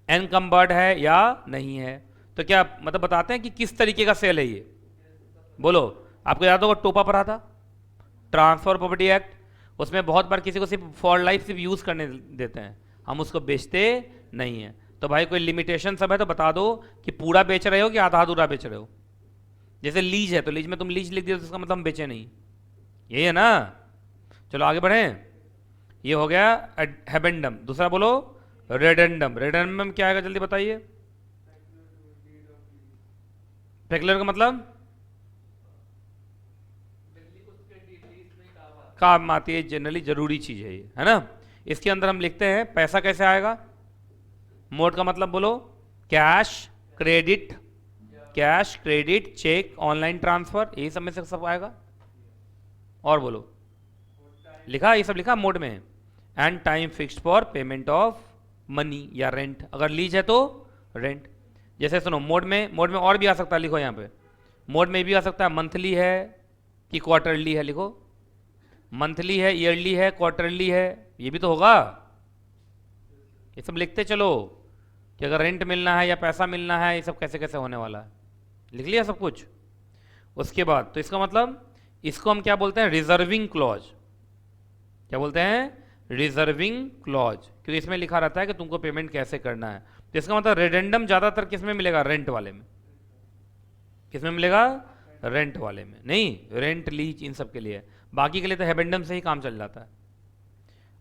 एनकम्बर्ड है या नहीं है, तो क्या मतलब बताते हैं कि किस तरीके का सेल है ये। बोलो, आपको याद होगा टोपा पढ़ा था, ट्रांसफर प्रॉपर्टी एक्ट, उसमें बहुत बार किसी को सिर्फ फॉर लाइफ सिर्फ यूज करने देते हैं, हम उसको बेचते नहीं हैं। तो भाई कोई लिमिटेशन सब है तो बता दो कि पूरा बेच रहे हो कि आधा अधूरा बेच रहे हो। जैसे लीज है तो लीज में तुम लीज लिख दिया तो इसका मतलब हम बेचे नहीं, यही है ना। चलो आगे बढ़ें, ये हो गया हेबेंडम। दूसरा बोलो रेडेंडम। रेडेंडम में क्या आएगा जल्दी बताइए? पेकुलियर का मतलब काम आती है, जनरली जरूरी चीज है ये, है ना। इसके अंदर हम लिखते हैं पैसा कैसे आएगा। मोड का मतलब बोलो cash, credit, cash, credit, cheque, online transfer, यही सब में से सब आएगा। और बोलो, लिखा, ये सब लिखा मोड में। And time fixed for payment of money या रेंट, अगर लीज है तो रेंट। जैसे सुनो, मोड में और भी आ सकता है, लिखो यहाँ पे, मोड में भी आ सकता है मंथली है कि क्वार्टरली है। लिखो मंथली है, ईयरली है, क्वार्टरली है, ये भी तो होगा। ये सब लिखते चलो कि अगर रेंट मिलना है या पैसा मिलना है, ये सब कैसे कैसे होने वाला है, लिख लिया सब कुछ। उसके बाद तो इसका मतलब, इसको हम क्या बोलते हैं, रिजर्विंग क्लॉज। क्या बोलते हैं? रिजर्विंग क्लॉज, क्योंकि इसमें लिखा रहता है कि तुमको पेमेंट कैसे करना है। तो इसका मतलब रेडेंडम ज्यादातर किस में मिलेगा? रेंट वाले में। किस में मिलेगा? रेंट वाले में। नहीं, रेंट, लीज, इन सब के लिए। बाकी के लिए तो हेबेंडम से ही काम चल जाता है।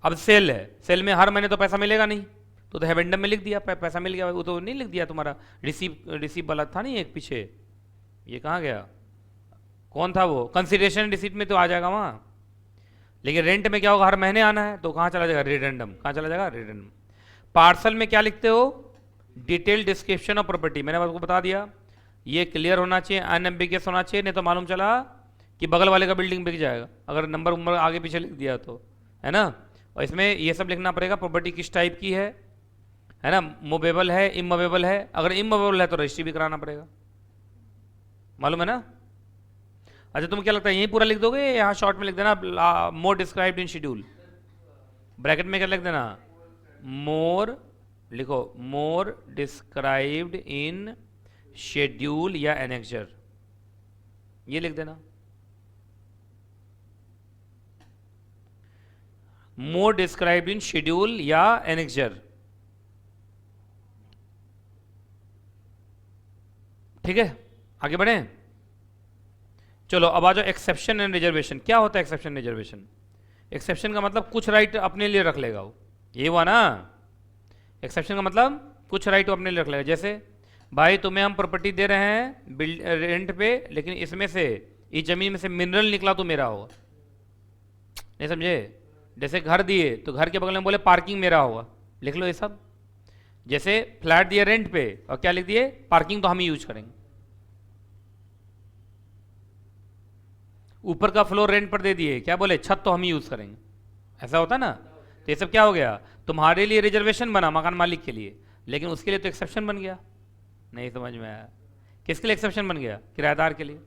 अब सेल है, सेल में हर महीने तो पैसा मिलेगा नहीं, तो हेबेंडम में लिख दिया पैसा मिल गया। वो तो नहीं लिख दिया तुम्हारा रिसीव वाला था नहीं एक पीछे, ये कहाँ गया, कौन था वो, कंसिडरेशन रिसीट में तो आ जाएगा वहाँ। लेकिन रेंट में क्या होगा, हर महीने आना है, तो कहाँ चला जाएगा? रेडेंडम। कहाँ चला जाएगा? रेडेंडम। पार्सल में क्या लिखते हो? Detail description of property. मैंने आपको बता दिया, ये क्लियर होना चाहिए, अनएम्बिगियस होना चाहिए, नहीं तो मालूम चला कि बगल वाले का बिल्डिंग बिक जाएगा अगर नंबर उम्र आगे पीछे लिख दिया तो, है ना। और इसमें ये सब लिखना पड़ेगा, प्रॉपर्टी किस टाइप की है ना, मूवेबल है, इमूवेबल है। अगर इमूवेबल है तो रजिस्ट्री भी कराना पड़ेगा, मालूम है ना। अच्छा, तुम क्या लगता है यही पूरा लिख दोगे, यहाँ शॉर्ट में लिख देना मोर डिस्क्राइब्ड इन शेड्यूल, ब्रैकेट में क्या लिख देना, मोर, लिखो मोर डिस्क्राइब्ड इन शेड्यूल या एनेक्चर, ये लिख देना। मोर डिस्क्राइब्ड इन शेड्यूल या एनेक्चर, ठीक है। आगे बढ़े, चलो अब आ जाओ एक्सेप्शन एंड रिजर्वेशन। क्या होता है एक्सेप्शन रिजर्वेशन? एक्सेप्शन का मतलब कुछ राइट अपने लिए रख लेगा वो, ये हुआ ना। एक्सेप्शन का मतलब कुछ राइट अपने लिए रख लेगा। जैसे भाई तुम्हें हम प्रॉपर्टी दे रहे हैं रेंट पे, लेकिन इसमें से, इस जमीन में से मिनरल निकला तो मेरा होगा, नहीं समझे। जैसे घर दिए तो घर के बगल में बोले पार्किंग मेरा होगा, लिख लो ये सब। जैसे फ्लैट दिए रेंट पे और क्या लिख दिए, पार्किंग तो हम ही यूज करेंगे। ऊपर का फ्लोर रेंट पर दे दिए, क्या बोले, छत तो हम ही यूज करेंगे, ऐसा होता ना। तो ये सब क्या हो गया, तुम्हारे लिए रिजर्वेशन बना मकान मालिक के लिए, लेकिन उसके लिए तो एक्सेप्शन बन गया। नहीं समझ में आया, किसके लिए एक्सेप्शन बन गया? किराएदार के लिए।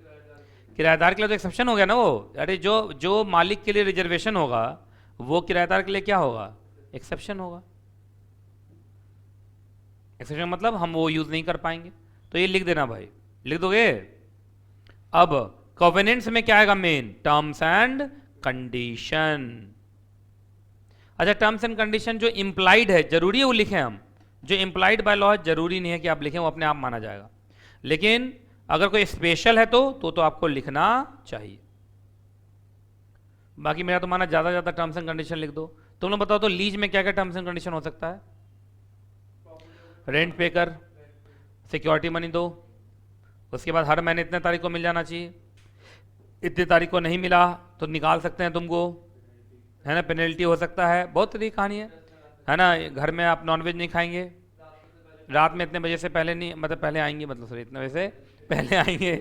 किराएदार के लिए तो एक्सेप्शन हो गया ना वो। अरे जो मालिक के लिए रिजर्वेशन होगा वो किराएदार के लिए क्या होगा? एक्सेप्शन होगा। एक्सेप्शन मतलब हम वो यूज नहीं कर पाएंगे, तो ये लिख देना भाई, लिख दोगे। अब कॉवेनेंट्स में क्या आएगा? Main terms and condition. अच्छा, टर्म्स एंड कंडीशन जो इंप्लाइड है जरूरी है वो लिखें हम, जो इंप्लाइड बाय लॉ जरूरी नहीं है कि आप लिखें, वो अपने आप माना जाएगा। लेकिन अगर कोई स्पेशल है तो आपको लिखना चाहिए। बाकी मेरा तो माना ज्यादा ज्यादा टर्म्स एंड कंडीशन लिख दो। तुम लोग बताओ तो लीज में क्या क्या टर्म्स एंड कंडीशन हो सकता है? रेंट पे कर, सिक्योरिटी मनी दो, उसके बाद हर महीने इतने तारीख को मिल जाना चाहिए, इतने तारीख को नहीं मिला तो निकाल सकते हैं तुमको, है ना, पेनल्टी हो सकता है, बहुत तरीके कहानी है ना। घर में आप नॉनवेज नहीं खाएंगे, रात में इतने बजे से पहले नहीं, मतलब पहले आएंगे, मतलब सॉरी इतने बजे से पहले आएंगे,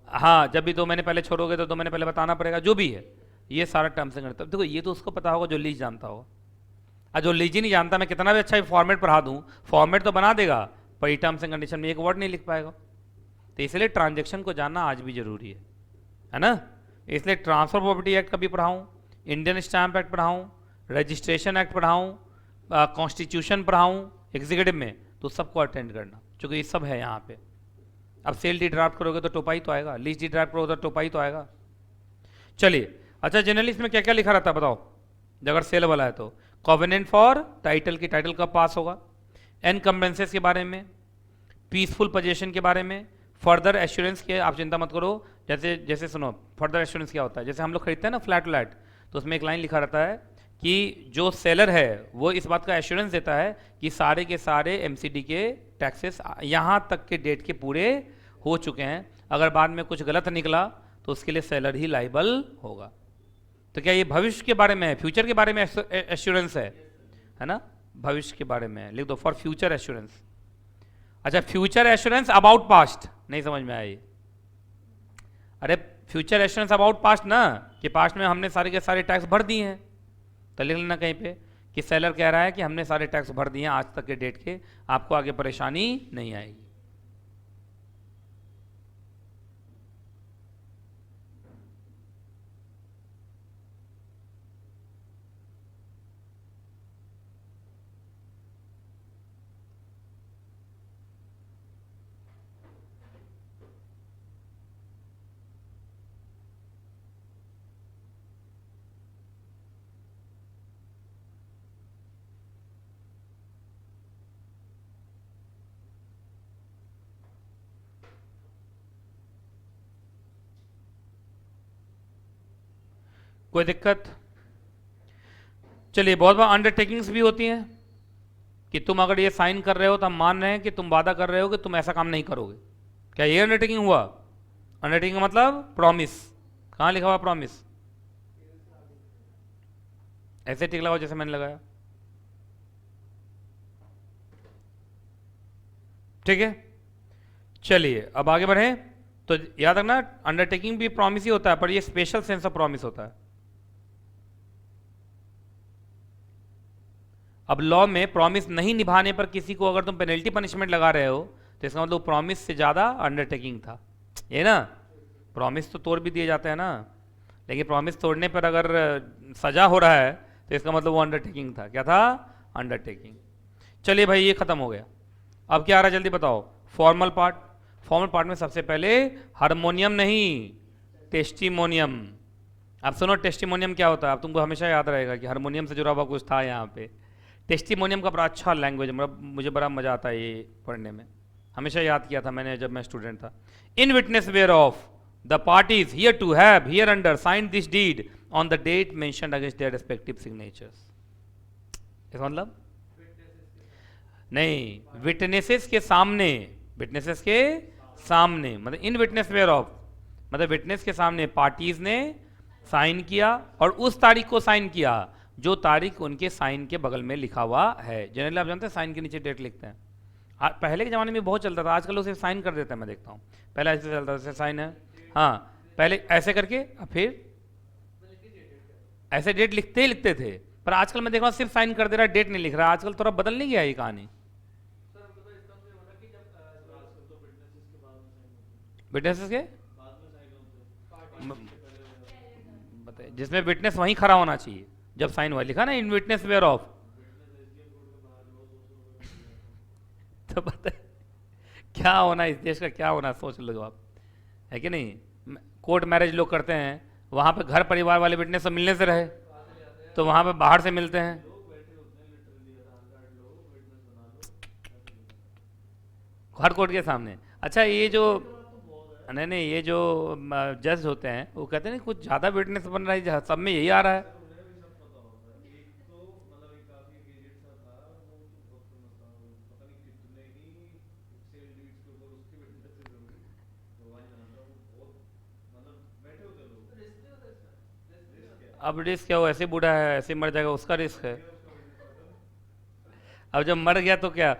हाँ जब भी 2 महीने पहले छोड़ोगे तो 2 महीने पहले बताना पड़ेगा, जो भी है ये सारा टर्म्स एंड कंडीशन। देखो ये तो उसको पता होगा जो लीज जानता होगा, और जो लीज ही नहीं जानता, मैं कितना भी अच्छा फॉर्मेट पढ़ा दूँ, फॉर्मेट तो बना देगा पर ये टर्म्स एंड कंडीशन में एक वर्ड नहीं लिख पाएगा। तो इसलिए ट्रांजेक्शन को जानना आज भी जरूरी है ना। इसलिए ट्रांसफर प्रॉपर्टी एक्ट कभी पढ़ाऊँ, इंडियन स्टैम्प एक्ट पढ़ाऊँ, रजिस्ट्रेशन एक्ट पढ़ाऊँ, कॉन्स्टिट्यूशन पढ़ाऊँ एग्जीक्यूटिव में, तो सबको अटेंड करना, क्योंकि ये सब है यहाँ पे। अब सेल डी ड्राफ्ट करोगे तो टोपाई तो आएगा, लीज डी ड्राफ्ट करोगे तो टोपाई तो आएगा। चलिए अच्छा, जनरली इसमें क्या क्या लिखा रहता है बताओ, अगर सेल वाला है तो कॉवेनेंट फॉर टाइटल की टाइटल कब पास होगा, एनकम्बेंसेस के बारे में, पीसफुल पोजीशन के बारे में, फर्दर एश्योरेंस के, आप चिंता मत करो, जैसे जैसे सुनो फर्दर एश्योरेंस क्या होता है, जैसे हम लोग खरीदते हैं ना फ्लैट व्लैट, तो उसमें एक लाइन लिखा रहता है कि जो सेलर है वो इस बात का एश्योरेंस देता है कि सारे के सारे एमसीडी के टैक्सेस यहाँ तक के डेट के पूरे हो चुके हैं, अगर बाद में कुछ गलत निकला तो उसके लिए सेलर ही लाइबल होगा। तो क्या ये भविष्य के बारे में है, फ्यूचर के बारे में एश्योरेंस है ना, भविष्य के बारे में लिख दो, फॉर फ्यूचर एश्योरेंस। अच्छा फ्यूचर एश्योरेंस अबाउट पास्ट, नहीं समझ में आई, अरे फ्यूचर एश्योरेंस अबाउट पास्ट ना, कि पास्ट में हमने सारे के सारे टैक्स भर दिए हैं, तो लिख लेना कहीं पे कि सेलर कह रहा है कि हमने सारे टैक्स भर दिए हैं आज तक के डेट के, आपको आगे परेशानी नहीं आएगी। कोई दिक्कत? चलिए बहुत बार अंडरटेकिंग्स भी होती हैं कि तुम अगर ये साइन कर रहे हो तो हम मान रहे हैं कि तुम वादा कर रहे हो कि तुम ऐसा काम नहीं करोगे, क्या ये अंडरटेकिंग हुआ? अंडरटेकिंग मतलब प्रॉमिस, कहाँ लिखा हुआ प्रॉमिस? ऐसे टिक लगाओ जैसे मैंने लगाया, ठीक है। चलिए अब आगे बढ़े, तो याद रखना अंडरटेकिंग भी प्रॉमिस ही होता है, पर ये स्पेशल सेंस ऑफ प्रॉमिस होता है। अब लॉ में प्रॉमिस नहीं निभाने पर किसी को अगर तुम पेनल्टी पनिशमेंट लगा रहे हो तो इसका मतलब प्रॉमिस से ज्यादा अंडरटेकिंग था, ये ना। प्रॉमिस तो तोड़ भी दिए जाते हैं ना, लेकिन प्रॉमिस तोड़ने पर अगर सजा हो रहा है तो इसका मतलब वो अंडरटेकिंग था, क्या था? अंडरटेकिंग। चलिए भाई ये खत्म हो गया, अब क्या आ रहा है जल्दी बताओ, फॉर्मल पार्ट। फॉर्मल पार्ट में सबसे पहले हारमोनियम नहीं, टेस्टिमोनियम। अब सुनो टेस्टिमोनियम क्या होता है, अब तुमको हमेशा याद रहेगा कि हारमोनियम से जुड़ा हुआ कुछ था यहाँ पे। टेस्टिमोनियम का बड़ा अच्छा लैंग्वेज, मुझे बड़ा मजा आता है ये पढ़ने में, हमेशा याद किया था मैंने जब मैं स्टूडेंट था। In witness whereof the parties hereto have hereunder sign this deed on the date mentioned against their respective signatures. इसका मतलब नहीं, विटनेसेस के सामने, विटनेसेस के सामने, मतलब इन विटनेस वेयर ऑफ मतलब विटनेस के सामने पार्टीज ने साइन किया, और उस तारीख को साइन किया जो तारीख उनके साइन के बगल में लिखा हुआ है। जनरली आप जानते हैं साइन के नीचे डेट लिखते हैं, पहले के ज़माने में बहुत चलता था, आजकल लोग सिर्फ साइन कर देते हैं, मैं देखता हूँ। पहले ऐसे चलता था, जैसे साइन है, हाँ पहले ऐसे करके फिर ऐसे डेट लिखते ही लिखते थे, पर आजकल मैं देख रहा हूँ सिर्फ साइन कर दे रहा है, डेट नहीं लिख रहा। आजकल थोड़ा बदल नहीं गया ये कहानी। विटनेसेस के बताइए, जिसमें विटनेस वहीं खड़ा होना चाहिए जब साइन हुआ, लिखा ना इन विटनेस वेयर ऑफ, तो पता है क्या होना, इस देश का क्या होना, सोच लो आप, है कि नहीं। कोर्ट मैरिज लोग करते हैं, वहां पे घर परिवार वाले विटनेस सब मिलने से रहे, तो वहां पे बाहर से मिलते हैं। हर कोर्ट के सामने। अच्छा ये जो नहीं ये जो जज होते हैं वो कहते हैं कुछ ज़्यादा विटनेस बन रहा है, सब में यही आ रहा है। अब रिस्क क्या हो, ऐसे बूढ़ा है ऐसे मर जाएगा, उसका रिस्क है। अब जब मर गया तो क्या,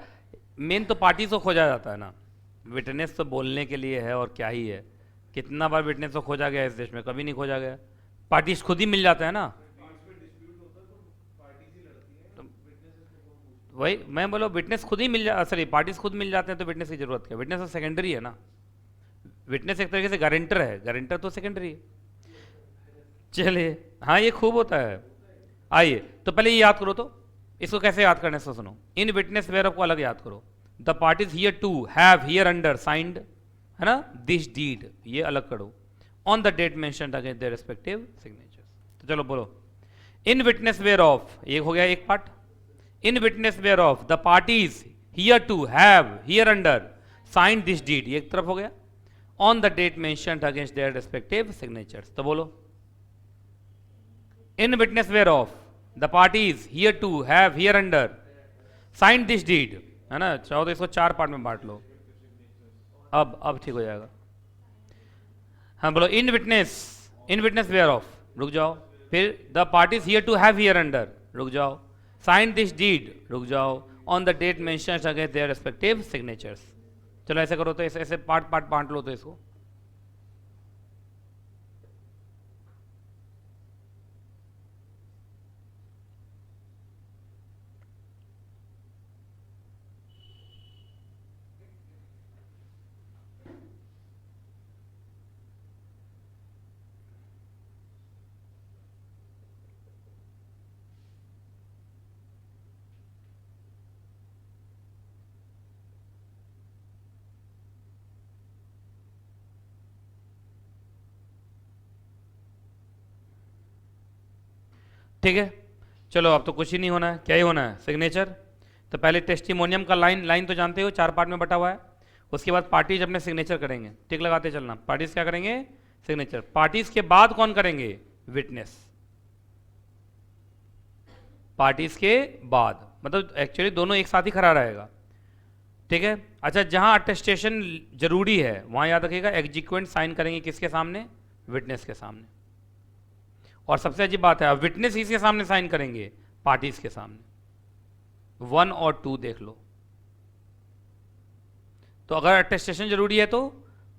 मेन तो पार्टी को खोजा जाता है ना। विटनेस तो बोलने के लिए है और क्या ही है। कितना बार विटनेस को खोजा गया इस देश में, कभी नहीं खोजा गया। पार्टीज खुद ही मिल जाता है ना। तो वही मैं बोलो, विटनेस खुद ही मिल जा, सॉरी पार्टीज खुद मिल जाते हैं, तो विटनेस की जरूरत क्या, विटनेस तो सेकेंडरी है ना। विटनेस एक तरीके से गारंटर है, गारंटर तो सेकेंडरी है। चलिए, हाँ ये खूब होता है। आइए तो पहले ये याद करो, तो इसको कैसे याद करने से सुनो। इन विटनेस वेयर को अलग याद करो। The parties hereto have hereunder signed, है ना, दिस डीड, ये अलग करो। On the date mentioned against their respective signatures. तो चलो बोलो, इन विटनेस वेयर ऑफ, ये हो गया एक part. In witness whereof the parties hereto have hereunder signed this deed, ये एक तरफ हो गया। On the date mentioned against their respective signatures, तो बोलो, in witness whereof the parties here to have hereunder signed this deed, है ना। चाहो तो इसको 4 पार्ट में बांट लो। अब ठीक हो जाएगा। हाँ बोलो, इन विटनेस whereof, रुक जाओ, फिर the parties hereto have hereunder, रुक जाओ, signed this deed, रुक जाओ, on the date mentioned against their respective signatures। चलो ऐसे करो, तो ऐसे पार्ट बांट लो तो इसको। ठीक है, चलो अब तो कुछ ही नहीं होना है, क्या ही होना है, सिग्नेचर। तो पहले टेस्टिमोनियम का लाइन तो जानते हो 4 पार्ट में बटा हुआ है। उसके बाद पार्टीज अपने सिग्नेचर करेंगे, टिक लगाते चलना। पार्टीज क्या करेंगे, सिग्नेचर। पार्टीज के बाद कौन करेंगे, विटनेस। पार्टीज के बाद मतलब एक्चुअली दोनों एक साथ ही खड़ा रहेगा, ठीक है। अच्छा, जहां अटेस्टेशन जरूरी है वहां याद रखिएगा एग्जीक्वेंट साइन करेंगे किसके सामने, विटनेस के सामने। और सबसे अजीब बात है, विटनेस इसके सामने साइन करेंगे, पार्टीज के सामने। 1 और 2 देख लो। तो अगर अटेस्टेशन जरूरी है तो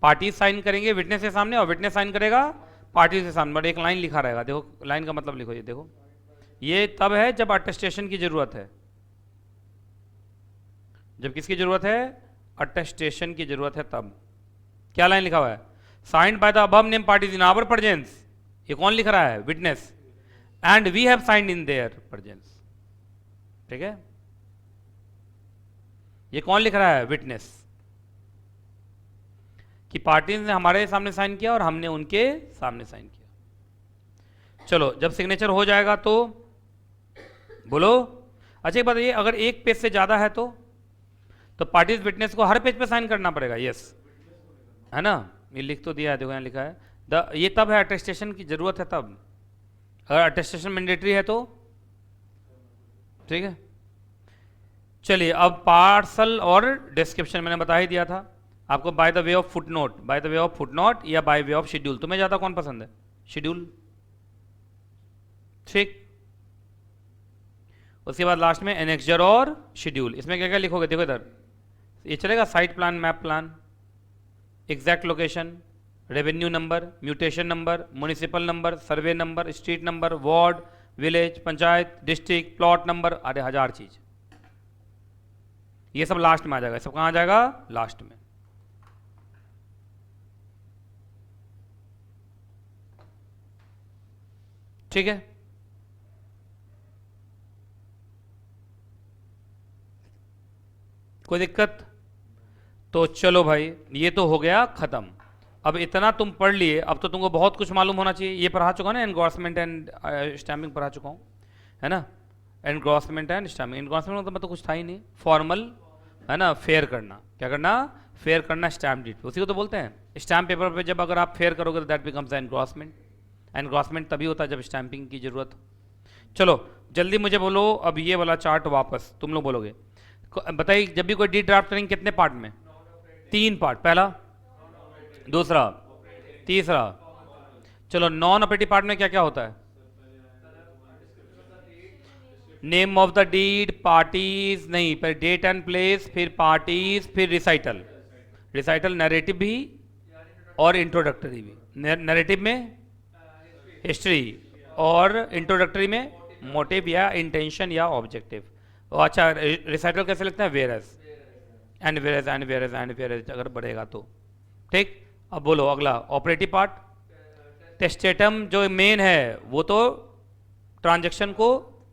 पार्टीज साइन करेंगे विटनेस के सामने, और विटनेस साइन करेगा पार्टीज के सामने। बट एक लाइन लिखा रहेगा, देखो लाइन का मतलब लिखो, ये देखो, ये तब है जब अटेस्टेशन की जरूरत है। जब किसकी जरूरत है, अटेस्टेशन की जरूरत है तब। क्या लाइन लिखा हुआ है, signed by the above name parties in our presence. ये कौन लिख रहा है, witness. And we have signed in their presence, ठीक है। ये कौन लिख रहा है, विटनेस, कि पार्टीज ने हमारे सामने साइन किया और हमने उनके सामने साइन किया। चलो जब सिग्नेचर हो जाएगा तो बोलो। अच्छा एक बात ये, अगर एक पेज से ज्यादा है तो पार्टीज विटनेस को हर पेज पे साइन करना पड़ेगा, यस, है ना। ये लिख तो दिया है, देखो यहाँ लिखा है ये तब है अटेस्टेशन की जरूरत है तब। अगर अटेस्टेशन मैंडेटरी है तो ठीक है। चलिए अब पार्सल और डिस्क्रिप्शन मैंने बता ही दिया था आपको, by the way of footnote, by the way of footnote या बाय वे ऑफ शेड्यूल। तुम्हें ज्यादा कौन पसंद है, शेड्यूल, ठीक। उसके बाद लास्ट में एनेक्सचर और शेड्यूल। इसमें क्या क्या लिखोगे, देखो इधर, ये चलेगा site plan, map plan, exact location, revenue number, mutation number, municipal number, survey number, street number, ward, village, panchayat, district, plot number, अरे 1000 चीज। ये सब लास्ट में आ जाएगा। सब कहां आ जाएगा, लास्ट में। ठीक है, कोई दिक्कत। तो चलो भाई ये तो हो गया खत्म। अब इतना तुम पढ़ लिए, अब तो तुमको बहुत कुछ मालूम होना चाहिए। ये पढ़ा चुका ना, एनग्रॉसमेंट एंड स्टैम्पिंग पढ़ा चुका हूँ, है ना। एनग्रॉसमेंट एंड स्टैम्पिंग, एनग्रॉसमेंट मतलब तो कुछ था ही नहीं, फॉर्मल, है ना, फेयर करना। क्या करना, फेयर करना स्टैम्प डीड, उसी को तो बोलते हैं। स्टैम्प पेपर पे जब अगर आप फेयर करोगे तो दैट बिकम्स एनग्रॉसमेंट। एनग्रॉसमेंट तभी होता है जब स्टैम्पिंग की जरूरत हो। चलो जल्दी मुझे बोलो, अब ये वाला चार्ट वापस तुम लोग बोलोगे। बताइए, जब भी कोई डीड ड्राफ्ट करेंगे कितने पार्ट में, 3 पार्ट, पहला, दूसरा, तीसरा। चलो नॉन ऑपरेटिव पार्ट में क्या क्या होता है, name of the deed, parties नहीं, फिर डेट एंड प्लेस, फिर पार्टीज, फिर रिसाइटल। रिसाइटल नैरेटिव भी और इंट्रोडक्टरी भी। नैरेटिव में हिस्ट्री और इंट्रोडक्टरी में मोटिव या इंटेंशन या ऑब्जेक्टिव। अच्छा, रिसाइटल कैसे लिखते हैं? Whereas and whereas and whereas and whereas अगर बढ़ेगा तो। ठीक, अब बोलो अगला ऑपरेटिव पार्ट। टेस्टेटम जो मेन है वो तो ट्रांजैक्शन को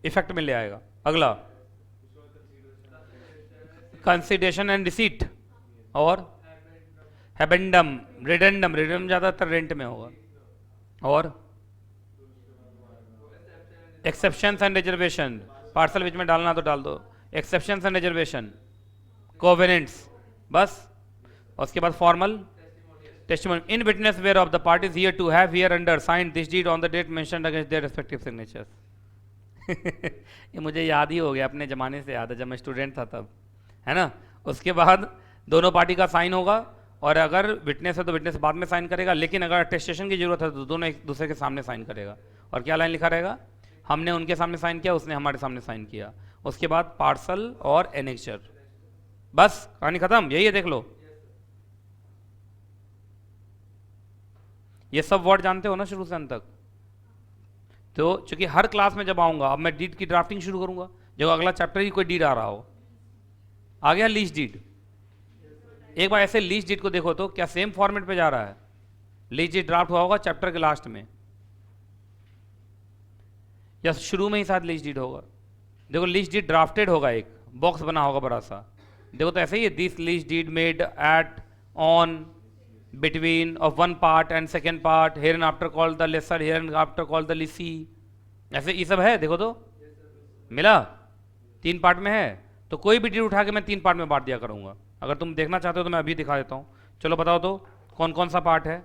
इफेक्ट में ले आएगा। अगला कंसिडरेशन एंड रिसीट और हैबेंडम, रिडेंडम। रिडेंडम ज़्यादातर रेंट में होगा। और एक्सेप्शंस एंड रिजर्वेशन, पार्सल बीच में डालना तो डाल दो। एक्सेप्शंस एंड रिजर्वेशन, कोवेनेंट्स, बस। उसके बाद formal testimony. In witness whereof the parties hereto have hereunder signed this deed on the date mentioned against their respective signatures. ये मुझे याद ही हो गया, अपने ज़माने से याद है, जब मैं स्टूडेंट था तब, है ना। उसके बाद दोनों पार्टी का साइन होगा, और अगर विटनेस है तो विटनेस बाद में साइन करेगा, लेकिन अगर अटेस्टेशन की जरूरत है तो दोनों एक दूसरे के सामने साइन करेगा। और क्या लाइन लिखा रहेगा? हमने उनके सामने साइन किया, उसने हमारे सामने साइन किया। उसके बाद पार्सल और एनेक्चर, बस कहानी खत्म। यही है, देख लो। ये सब वर्ड जानते हो ना शुरू से अंत तक? तो चूंकि हर क्लास में जब आऊंगा, अब मैं डीड की ड्राफ्टिंग शुरू करूंगा, जब अगला चैप्टर ही कोई डीड आ रहा हो। आ गया लीज डीड। एक बार ऐसे लीज डीड को देखो तो क्या सेम फॉर्मेट पे जा रहा है? लीज डीड ड्राफ्ट हुआ होगा चैप्टर के लास्ट में, या शुरू में ही साथ लीज डीड होगा। देखो लीज डीड ड्राफ्टेड होगा, एक बॉक्स बना होगा बड़ा सा। देखो तो ऐसे ही है, this lease deed made at on between of one part and second part, here and after called the lesser, here and after called the lessee। ऐसे ये सब है, देखो तो मिला। 3 पार्ट में है, तो कोई भी डीड उठा के मैं 3 पार्ट में बांट दिया करूंगा। अगर तुम देखना चाहते हो तो मैं अभी दिखा देता हूँ। चलो बताओ तो कौन कौन सा पार्ट है।